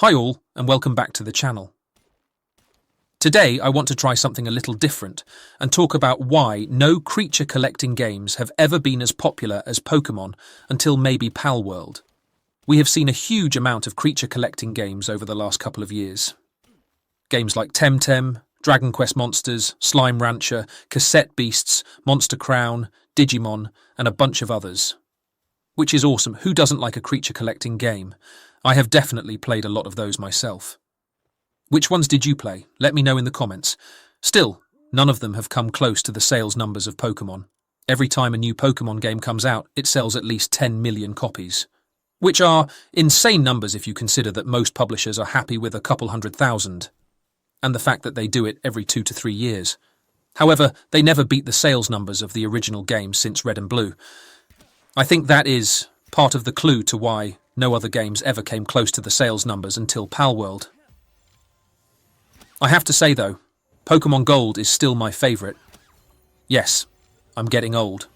Hi all, and welcome back to the channel. Today I want to try something a little different and talk about why no creature collecting games have ever been as popular as Pokémon until maybe Palworld. We have seen a huge amount of creature collecting games over the last couple of years. Games like TemTem, Dragon Quest Monsters, Slime Rancher, Cassette Beasts, Monster Crown, Digimon, and a bunch of others. Which is awesome. Who doesn't like a creature collecting game? I have definitely played a lot of those myself. Which ones did you play? Let me know in the comments. Still, none of them have come close to the sales numbers of Pokémon. Every time a new Pokémon game comes out, it sells at least 10 million copies. Which are insane numbers if you consider that most publishers are happy with a couple 100,000. And the fact that they do it every 2 to 3 years. However, they never beat the sales numbers of the original games since Red and Blue. I think that is part of the clue to why no other games ever came close to the sales numbers until Palworld. I have to say though, Pokémon Gold is still my favourite. Yes, I'm getting old.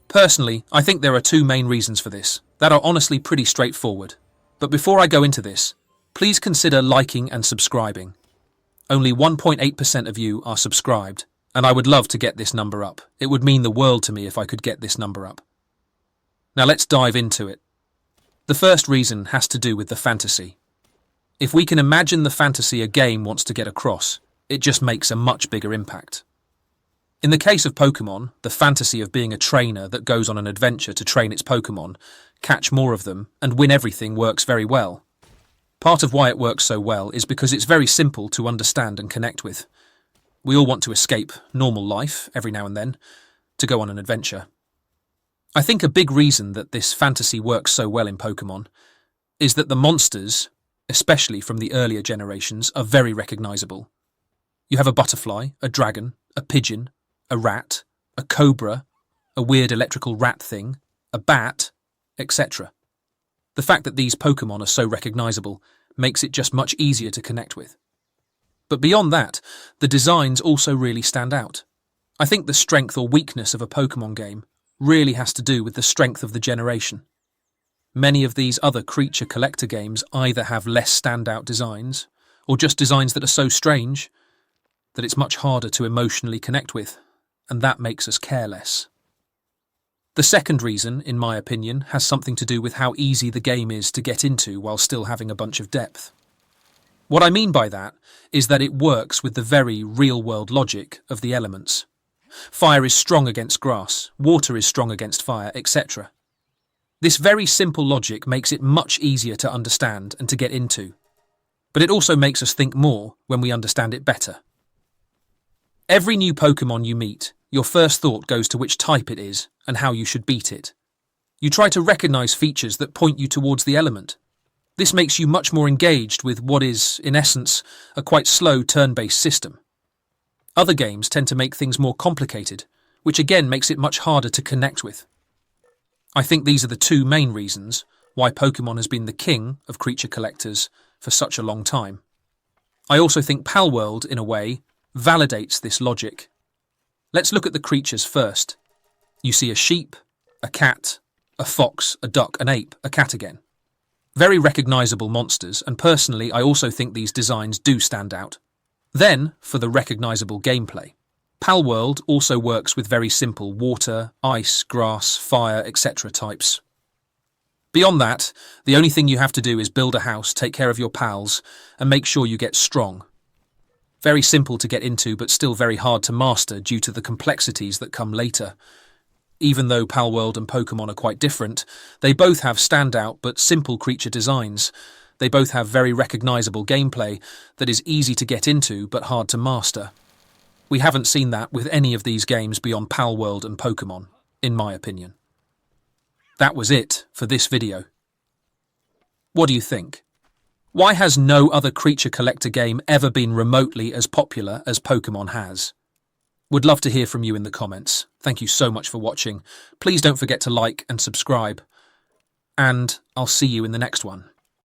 Personally, I think there are two main reasons for this that are honestly pretty straightforward. But before I go into this, please consider liking and subscribing. Only 1.8% of you are subscribed, and I would love to get this number up. It would mean the world to me if I could get this number up. Now let's dive into it. The first reason has to do with the fantasy. If we can imagine the fantasy a game wants to get across, it just makes a much bigger impact. In the case of Pokémon, the fantasy of being a trainer that goes on an adventure to train its Pokémon, catch more of them, and win everything works very well. Part of why it works so well is because it's very simple to understand and connect with. We all want to escape normal life every now and then, to go on an adventure. I think a big reason that this fantasy works so well in Pokémon is that the monsters, especially from the earlier generations, are very recognisable. You have a butterfly, a dragon, a pigeon, a rat, a cobra, a weird electrical rat thing, a bat, etc. The fact that these Pokémon are so recognisable makes it just much easier to connect with. But beyond that, the designs also really stand out. I think the strength or weakness of a Pokémon game really has to do with the strength of the generation. Many of these other creature collector games either have less standout designs, or just designs that are so strange that it's much harder to emotionally connect with, and that makes us care less. The second reason, in my opinion, has something to do with how easy the game is to get into while still having a bunch of depth. What I mean by that is that it works with the very real-world logic of the elements. Fire is strong against grass, water is strong against fire, etc. This very simple logic makes it much easier to understand and to get into. But it also makes us think more when we understand it better. Every new Pokémon you meet, your first thought goes to which type it is and how you should beat it. You try to recognise features that point you towards the element. This makes you much more engaged with what is, in essence, a quite slow turn-based system. Other games tend to make things more complicated, which again makes it much harder to connect with. I think these are the two main reasons why Pokémon has been the king of creature collectors for such a long time. I also think Palworld, in a way, validates this logic. Let's look at the creatures first. You see a sheep, a cat, a fox, a duck, an ape, a cat again. Very recognisable monsters, and personally I also think these designs do stand out. Then, for the recognisable gameplay. Palworld also works with very simple water, ice, grass, fire, etc. types. Beyond that, the only thing you have to do is build a house, take care of your pals, and make sure you get strong. Very simple to get into, but still very hard to master due to the complexities that come later. Even though Palworld and Pokémon are quite different, they both have standout but simple creature designs. They both have very recognisable gameplay that is easy to get into but hard to master. We haven't seen that with any of these games beyond Palworld and Pokémon, in my opinion. That was it for this video. What do you think? Why has no other creature collector game ever been remotely as popular as Pokémon has? Would love to hear from you in the comments. Thank you so much for watching. Please don't forget to like and subscribe. And I'll see you in the next one.